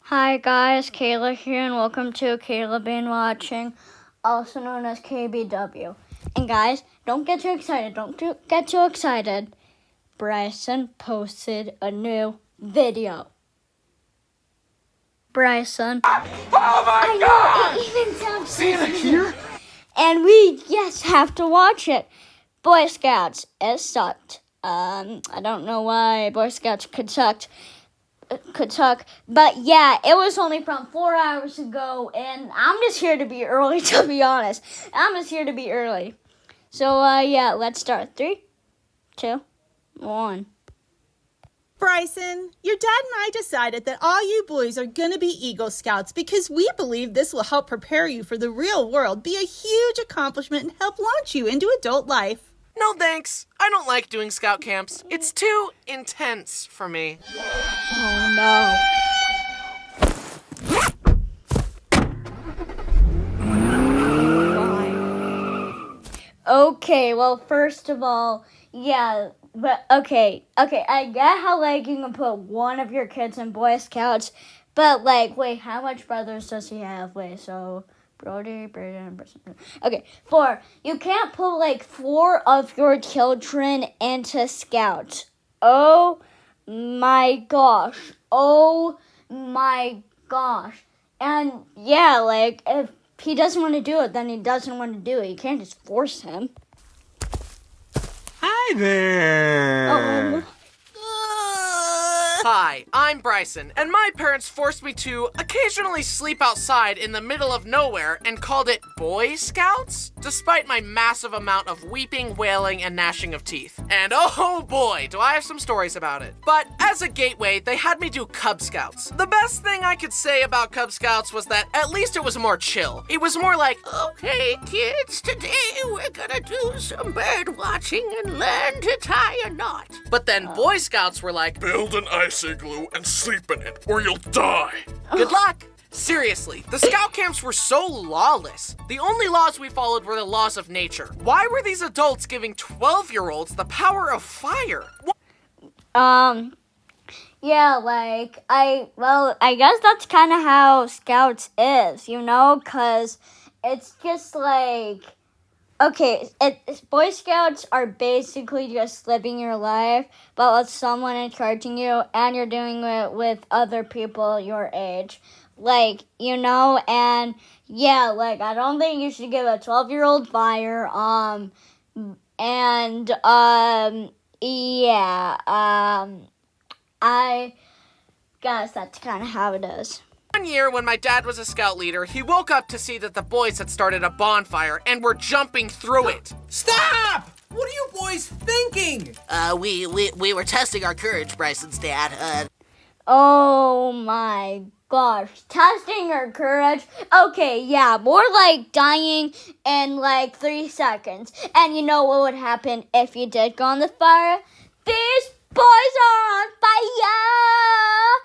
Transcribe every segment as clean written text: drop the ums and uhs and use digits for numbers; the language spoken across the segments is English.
Hi guys, Kayla here and welcome to Kayla Been Watching, also known as KBW. And guys, don't get too excited. Bryson posted a new video. Bryson. Oh my God! It even sounds Santa here? And we, have to watch it. Boy Scouts, it sucked. I don't know why Boy Scouts could suck, but yeah, it was only from 4 hours ago, and I'm just here to be early, to be honest. I'm just here to be early. So, let's start. 3, 2, 1. Bryson, your dad and I decided that all you boys are going to be Eagle Scouts because we believe this will help prepare you for the real world, be a huge accomplishment, and help launch you into adult life. No thanks. I don't like doing scout camps. It's too intense for me. Oh no. Okay, well, first of all, okay, I get how, you can put one of your kids in Boy Scouts, but, wait, how much brothers does he have? Wait, so, Brody, Braden, Bryson. Okay, 4. You can't put, 4 of your children into Scouts. Oh, my gosh. And, if he doesn't want to do it, then he doesn't want to do it. You can't just force him. Hi there! Hi, I'm Bryson, and my parents forced me to occasionally sleep outside in the middle of nowhere and called it Boy Scouts, despite my massive amount of weeping, wailing, and gnashing of teeth. And oh boy, do I have some stories about it. But as a gateway, they had me do Cub Scouts. The best thing I could say about Cub Scouts was that at least it was more chill. It was more like, okay kids, today we're gonna do some bird watching and learn to tie a knot. But then Boy Scouts were like, Build an ice igloo and sleep in it, or you'll die. good luck! Seriously, the scout camps were so lawless. The only laws we followed were the laws of nature. Why were these adults giving 12-year-olds the power of fire? I guess that's kind of how Scouts is, because it's just Boy Scouts are basically just living your life, but with someone encouraging you, and you're doing it with other people your age. I don't think you should give a 12-year-old fire, I guess that's kind of how it is. One year, when my dad was a scout leader, he woke up to see that the boys had started a bonfire and were jumping through it. Stop! What are you boys thinking? We were testing our courage, Bryson's dad. Oh my gosh, testing your courage? Okay, yeah, more like dying in 3 seconds. And you know what would happen if you did go on the fire? These boys are on fire!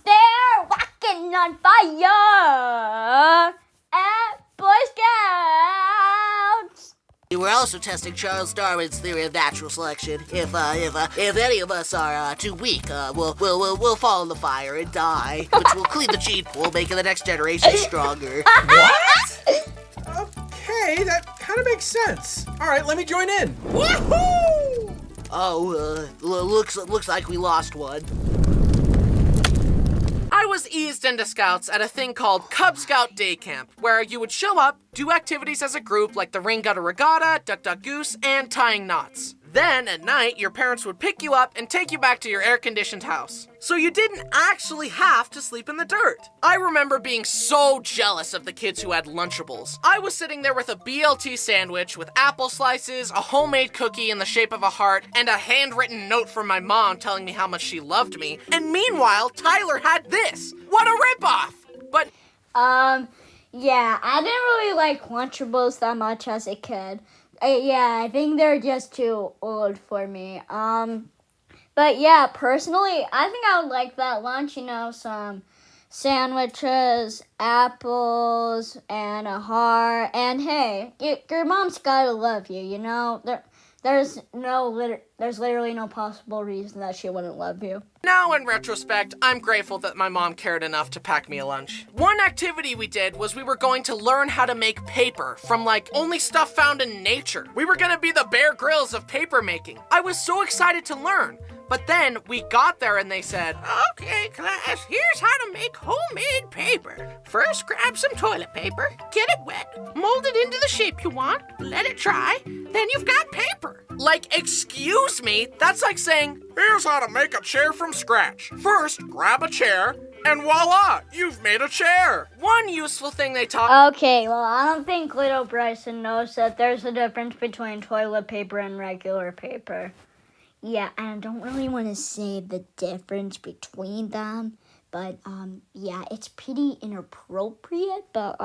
They're walking on fire at Boy Scouts! We were also testing Charles Darwin's theory of natural selection. If any of us are too weak, we'll fall in the fire and die, which will clean the gene pool, making the next generation stronger. What? Okay, that kind of makes sense. All right, let me join in. Woohoo! Oh, looks like we lost one. I was eased into scouts at a thing called Cub Scout Day Camp, where you would show up, do activities as a group like the ring gutter regatta, duck duck goose, and tying knots. Then, at night, your parents would pick you up and take you back to your air-conditioned house. So you didn't actually have to sleep in the dirt. I remember being so jealous of the kids who had Lunchables. I was sitting there with a BLT sandwich with apple slices, a homemade cookie in the shape of a heart, and a handwritten note from my mom telling me how much she loved me. And meanwhile, Tyler had this. What a ripoff! But, I didn't really like Lunchables that much as a kid. I think they're just too old for me. But yeah, personally, I think I would like that lunch, some sandwiches, apples, and a heart. And hey, your mom's gotta love you, there's literally no possible reason that she wouldn't love you. Now, in retrospect, I'm grateful that my mom cared enough to pack me a lunch. One activity we did was we were going to learn how to make paper from, only stuff found in nature. We were gonna be the Bear Grylls of paper making. I was so excited to learn. But then we got there and they said, Okay, class, here's how to make homemade paper. First, grab some toilet paper, get it wet, mold it into the shape you want, let it dry, then you've got paper. Excuse me? That's like saying, Here's how to make a chair from scratch. First, grab a chair, and voila, you've made a chair. one useful thing they taught. Okay, well, I don't think little Bryson knows that there's a difference between toilet paper and regular paper. Yeah, I don't really want to say the difference between them, but, yeah, it's pretty inappropriate, but,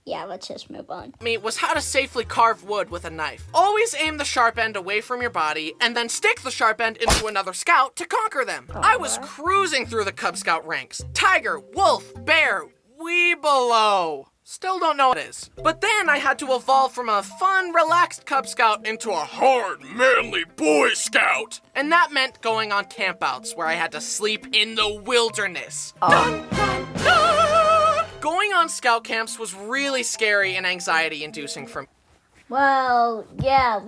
yeah, let's just move on. Was how to safely carve wood with a knife. Always aim the sharp end away from your body, and then stick the sharp end into another scout to conquer them. I was cruising through the Cub Scout ranks. Tiger, wolf, bear, Weebelo. Still don't know what it is. But then I had to evolve from a fun, relaxed Cub Scout into a Hard, manly Boy Scout. and that meant going on campouts where I had to sleep in the wilderness. Going on scout camps was really scary and anxiety-inducing for me. Well, yeah,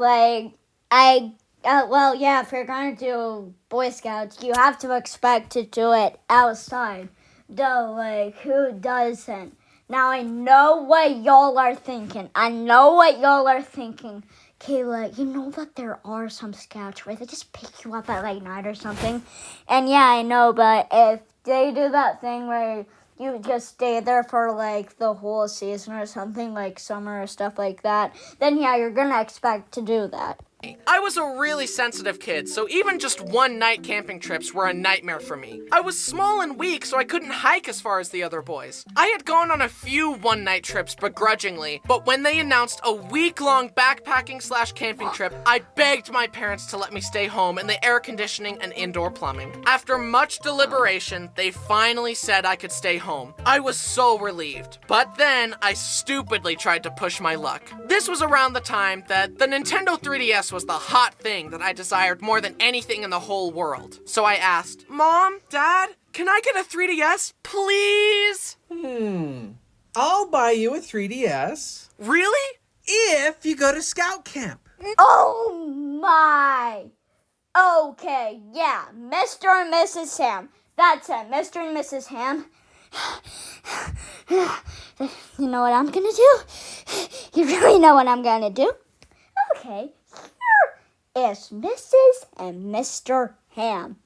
if you're gonna do Boy Scouts, you have to expect to do it outside. Duh, who doesn't? Now, I know what y'all are thinking. Kayla, you know that there are some scouts where they just pick you up at night or something. And yeah, I know, but if they do that thing where you just stay there for the whole season or something, like summer or stuff like that, then yeah, you're gonna expect to do that. I was a really sensitive kid, so even just one-night camping trips were a nightmare for me. I was small and weak, so I couldn't hike as far as the other boys. I had gone on a few one-night trips begrudgingly, but when they announced a week-long backpacking/camping trip, I begged my parents to let me stay home in the air conditioning and indoor plumbing. After much deliberation, they finally said I could stay home. I was so relieved. But then, I stupidly tried to push my luck. This was around the time that the Nintendo 3DS was the hot thing that I desired more than anything in the whole world. So I asked, Mom, Dad, can I get a 3DS, please? I'll buy you a 3DS Really? if you go to scout camp. Oh my! Okay, yeah, Mr. and Mrs. Ham. That's it, Mr. and Mrs. Ham. You know what I'm gonna do? You really know what I'm gonna do? Okay, here is Mrs. and Mr. Ham.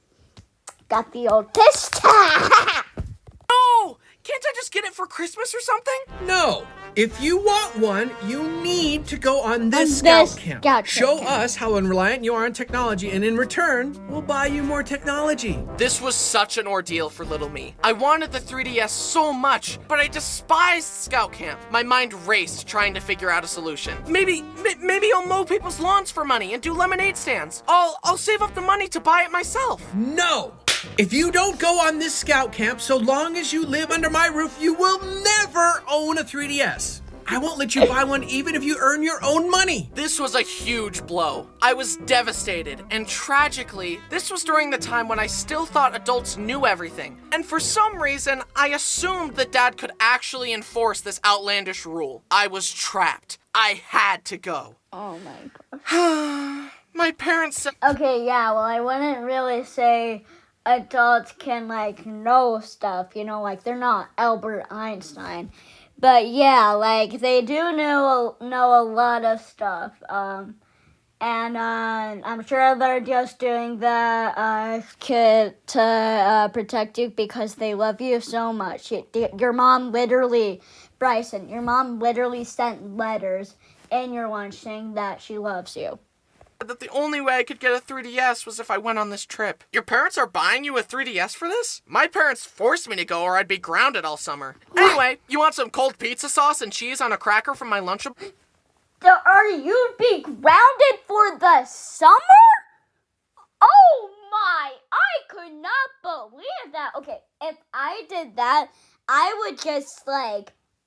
Got the old fist. No! Can't I just get it for Christmas or something? No. If you want one, you need to go on this On scout this camp. scout Show camp. us how unreliant you are on technology, and in return, we'll buy you more technology. This was such an ordeal for little me. I wanted the 3DS so much, but I despised scout camp. My mind raced trying to figure out a solution. Maybe I'll mow people's lawns for money and do lemonade stands. I'll save up the money to buy it myself. No! If you don't go on this scout camp, so long as you live under my roof, you will never own a 3DS. I won't let you buy one even if you earn your own money. This was a huge blow. I was devastated, and tragically, this was during the time when I still thought adults knew everything. And for some reason, I assumed that Dad could actually enforce this outlandish rule. I was trapped. I had to go. Oh my gosh. My parents said, Okay, yeah, well, I wouldn't really say adults can, know stuff, they're not Albert Einstein. But yeah, they do know a lot of stuff. And I'm sure they're just doing that to protect you because they love you so much. Your mom literally, Bryson, your mom literally sent letters in your lunch saying that she loves you. that the only way I could get a 3DS was if I went on this trip. Your parents are buying you a 3DS for this? My parents forced me to go or I'd be grounded all summer. Anyway, you want some cold pizza sauce and cheese on a cracker from my lunchable? Are you be grounded for the summer? Oh my, I could not believe that. Okay, if I did that, I would just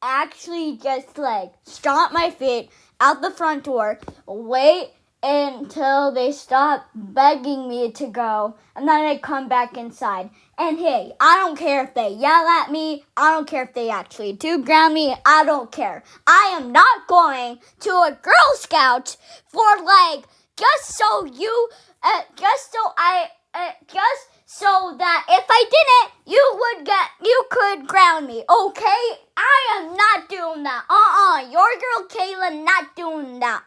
actually just stomp my feet out the front door, wait until they stop begging me to go, and then I come back inside. And hey, I don't care if they yell at me. I don't care if they actually do ground me. I don't care. I am not going to a Girl Scout for like just so that if I didn't, you could ground me, okay? I am not doing that. Your girl Kayla not doing that.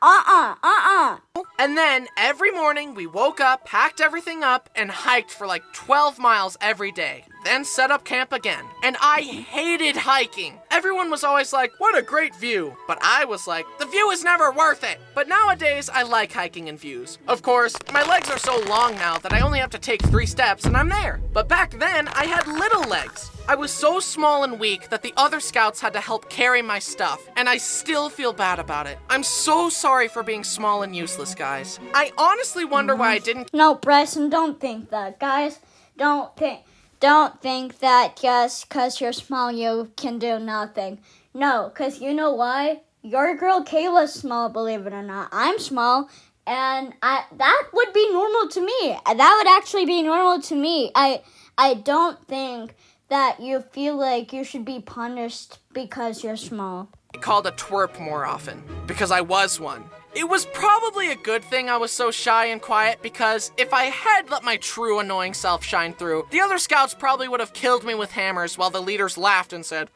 And then every morning we woke up, packed everything up, and hiked for like 12 miles every day. Then set up camp again. And I hated hiking. Everyone was always like, what a great view. But I was like, the view is never worth it. But nowadays, I like hiking and views. Of course, my legs are so long now that I only have to take 3 steps and I'm there. But back then, I had little legs. I was so small and weak that the other scouts had to help carry my stuff, and I still feel bad about it. I'm so sorry for being small and useless, guys. I honestly wonder why I didn't... No, Bryson, don't think that, guys. Don't think that just because you're small, you can do nothing. No, because you know why? Your girl Kayla's small, believe it or not. I'm small, and that would be normal to me. That would actually be normal to me. I don't think that you feel like you should be punished because you're small. Called a twerp more often, because I was one. It was probably a good thing I was so shy and quiet, because if I had let my true annoying self shine through, the other scouts probably would have killed me with hammers while the leaders laughed and said,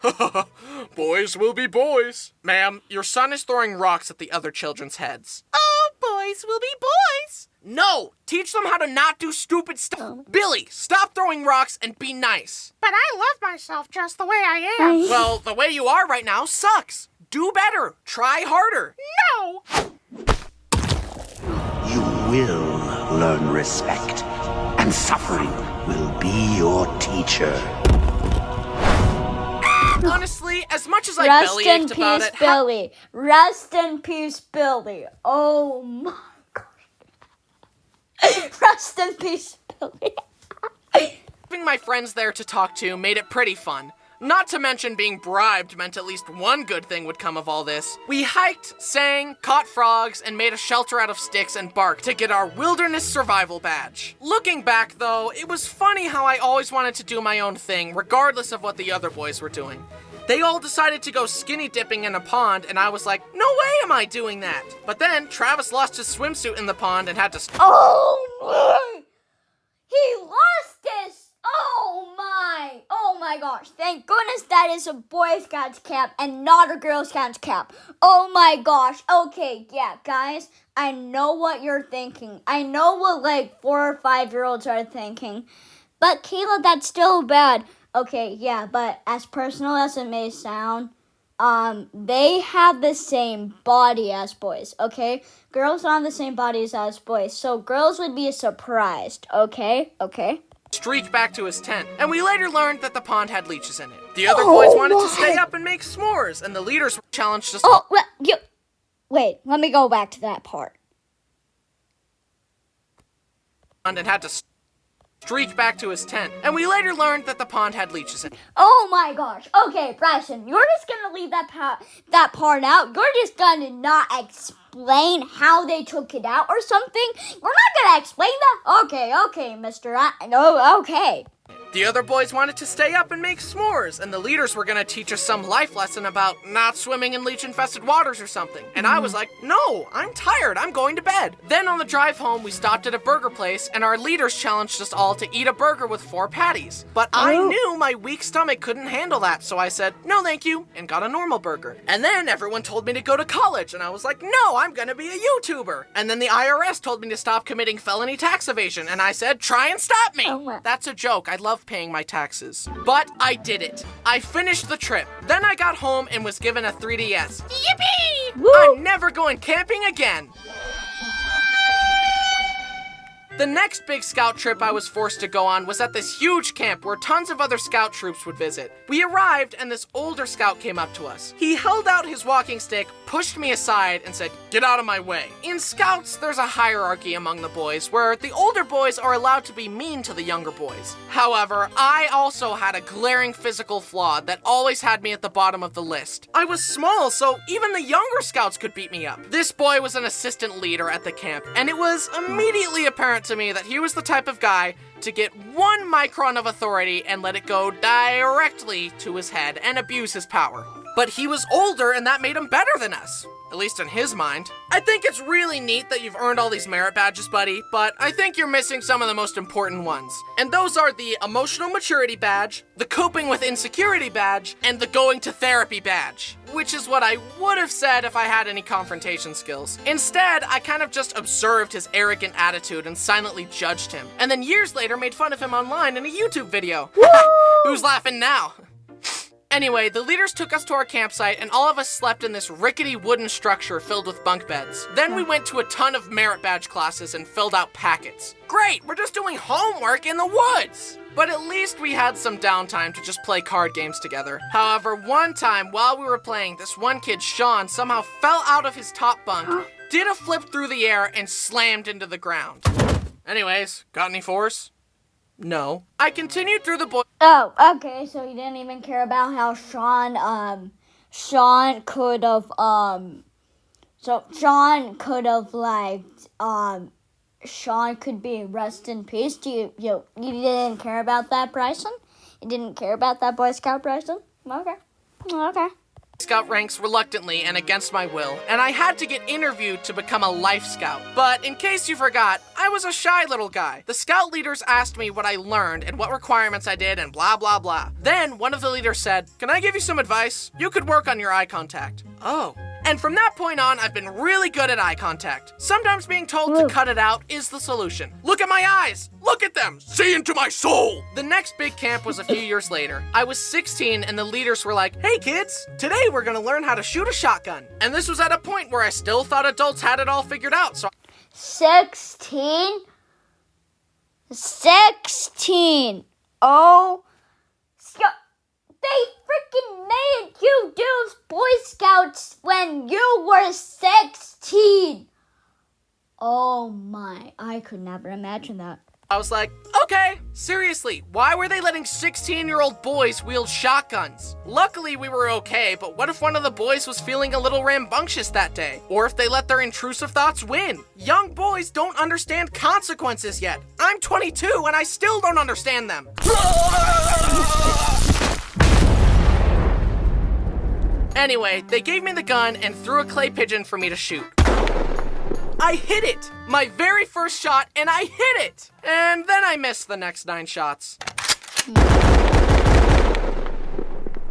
boys will be boys. Ma'am, your son is throwing rocks at the other children's heads. Oh, boys will be boys. No! Teach them how to not do stupid stuff. Billy, stop throwing rocks and be nice. But I love myself just the way I am. Well, the way you are right now sucks. Do better. Try harder. No! You will learn respect, and suffering will be your teacher. Honestly, as much as I Rest in bellyached about peace, it... Billy. Rest in peace, Billy. Oh my gosh. Rest in peace, Billy. Having my friends there to talk to made it pretty fun. Not to mention being bribed meant at least one good thing would come of all this. We hiked, sang, caught frogs, and made a shelter out of sticks and bark to get our wilderness survival badge. Looking back, though, it was funny how I always wanted to do my own thing, regardless of what the other boys were doing. They all decided to go skinny dipping in a pond, and I was like, no way am I doing that. But then Travis lost his swimsuit in the pond and had to... Oh my! He lost his... Oh my gosh. Thank goodness that is a Boy Scouts camp and not a Girl Scouts camp. Oh my gosh. Okay, yeah, guys, I know what you're thinking. I know what like 4 or 5-year-olds are thinking. But Kayla, that's still bad. Okay, yeah, but as personal as it may sound, they have the same body as boys, okay? Girls don't have the same bodies as boys, so girls would be surprised, okay? Streaked back to his tent, and we later learned that the pond had leeches in it. The other boys wanted to stay up and make s'mores, and the leaders challenged us. Oh, well, wait, let me go back to that part. And had to streak back to his tent, and we later learned that the pond had leeches in it. Oh my gosh. Okay, Bryson, you're just gonna leave that part out. You're just gonna not explain how they took it out or something. We're not gonna explain that. Okay, Mister. Okay. The other boys wanted to stay up and make s'mores, and the leaders were gonna teach us some life lesson about not swimming in leech-infested waters or something. And I was like, no, I'm tired, I'm going to bed. Then on the drive home, we stopped at a burger place, and our leaders challenged us all to eat a burger with 4 patties. But I knew my weak stomach couldn't handle that, so I said, no thank you, and got a normal burger. And then everyone told me to go to college, and I was like, no, I'm gonna be a YouTuber. And then the IRS told me to stop committing felony tax evasion, and I said, try and stop me. That's a joke, I love paying my taxes. But I did it. I finished the trip. Then I got home and was given a 3DS. Yippee! Woo! I'm never going camping again. The next big scout trip I was forced to go on was at this huge camp where tons of other scout troops would visit. We arrived and this older scout came up to us. He held out his walking stick, pushed me aside, and said, "Get out of my way." In scouts, there's a hierarchy among the boys where the older boys are allowed to be mean to the younger boys. However, I also had a glaring physical flaw that always had me at the bottom of the list. I was small, so even the younger scouts could beat me up. This boy was an assistant leader at the camp, and it was immediately apparent to me that he was the type of guy to get 1 micron of authority and let it go directly to his head and abuse his power. But he was older and that made him better than us. At least in his mind. I think it's really neat that you've earned all these merit badges, buddy, but I think you're missing some of the most important ones. And those are the emotional maturity badge, the coping with insecurity badge, and the going to therapy badge. Which is what I would have said if I had any confrontation skills. Instead, I kind of just observed his arrogant attitude and silently judged him. And then years later made fun of him online in a YouTube video. Who's laughing now? Anyway, the leaders took us to our campsite and all of us slept in this rickety wooden structure filled with bunk beds. Then we went to a ton of merit badge classes and filled out packets. Great, we're just doing homework in the woods! But at least we had some downtime to just play card games together. However, one time while we were playing, this one kid, Sean, somehow fell out of his top bunk, did a flip through the air, and slammed into the ground. Anyways, got any force? No. I continued through the boy. Oh, okay, so you didn't even care about how Sean could have, Sean could be rest in peace. You didn't care about that, Bryson? You didn't care about that Boy Scout, Bryson? Okay. Scout ranks reluctantly and against my will, and I had to get interviewed to become a life scout. But in case you forgot, I was a shy little guy. The scout leaders asked me what I learned and what requirements I did and blah blah blah. Then one of the leaders said, "Can I give you some advice? You could work on your eye contact." Oh. And from that point on, I've been really good at eye contact. Sometimes being told to cut it out is the solution. Look at my eyes! Look at them! See into my soul! The next big camp was a few years later. I was 16 and the leaders were like, "Hey kids, today we're gonna learn how to shoot a shotgun." And this was at a point where I still thought adults had it all figured out, so 16? 16. Oh, they freaking made you do Boy Scouts when you were 16. Oh my, I could never imagine that. I was like, okay, seriously, why were they letting 16-year-old boys wield shotguns? Luckily, we were okay, but what if one of the boys was feeling a little rambunctious that day? Or if they let their intrusive thoughts win? Young boys don't understand consequences yet. I'm 22 and I still don't understand them. Anyway, they gave me the gun and threw a clay pigeon for me to shoot. I hit it! My very first shot, and I hit it! And then I missed the next 9 shots.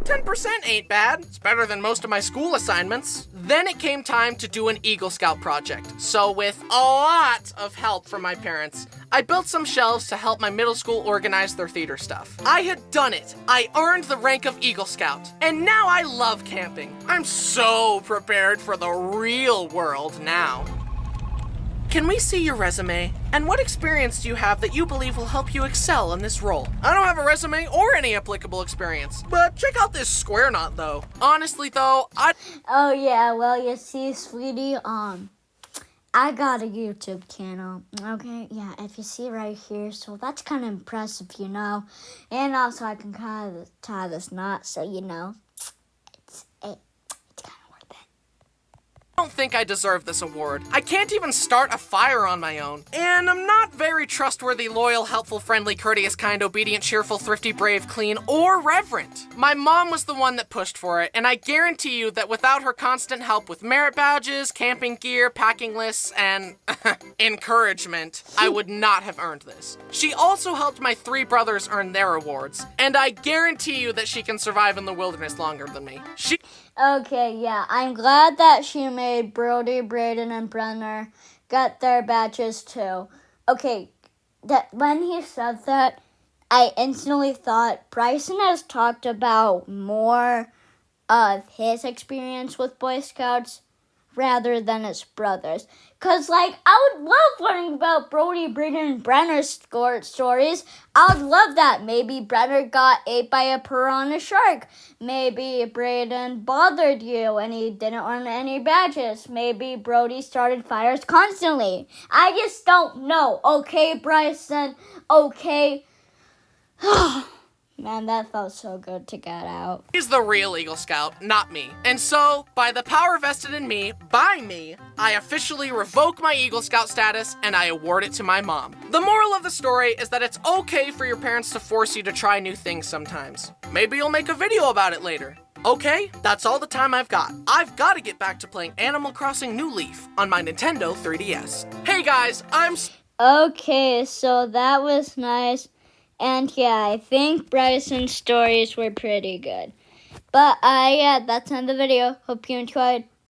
10% ain't bad. It's better than most of my school assignments. Then it came time to do an Eagle Scout project. So with a lot of help from my parents, I built some shelves to help my middle school organize their theater stuff. I had done it. I earned the rank of Eagle Scout. And now I love camping. I'm so prepared for the real world now. Can we see your resume? And what experience do you have that you believe will help you excel in this role? I don't have a resume or any applicable experience, but check out this square knot though. Honestly though, Oh yeah, well you see, sweetie, I got a YouTube channel, okay? Yeah, if you see right here, so that's kind of impressive, you know? And also I can kind of tie this knot, so you know, it's kind of worth it. I don't think I deserve this award. I can't even start a fire on my own. And I'm not very trustworthy, loyal, helpful, friendly, courteous, kind, obedient, cheerful, thrifty, brave, clean, or reverent. My mom was the one that pushed for it, and I guarantee you that without her constant help with merit badges, camping gear, packing lists, and encouragement, I would not have earned this. She also helped my 3 brothers earn their awards, and I guarantee you that she can survive in the wilderness longer than me. Okay, yeah, I'm glad that she made Brody, Braden, and Brenner get their badges too. Okay, that when he said that, I instantly thought Bryson has talked about more of his experience with Boy Scouts. rather than his brothers. Because, like, I would love learning about Brody, Braden, and Brenner's stories. I would love that. Maybe Brenner got ate by a piranha shark. Maybe Braden bothered you and he didn't earn any badges. Maybe Brody started fires constantly. I just don't know. Okay, Bryson? Okay. Man, that felt so good to get out. He's the real Eagle Scout, not me. And so, by the power vested in me, by me, I officially revoke my Eagle Scout status and I award it to my mom. The moral of the story is that it's okay for your parents to force you to try new things sometimes. Maybe you'll make a video about it later. Okay, that's all the time I've got. I've got to get back to playing Animal Crossing New Leaf on my Nintendo 3DS. Hey guys, Okay, so that was nice. And yeah, I think Bryson's stories were pretty good. But yeah, that's the end of the video. Hope you enjoyed.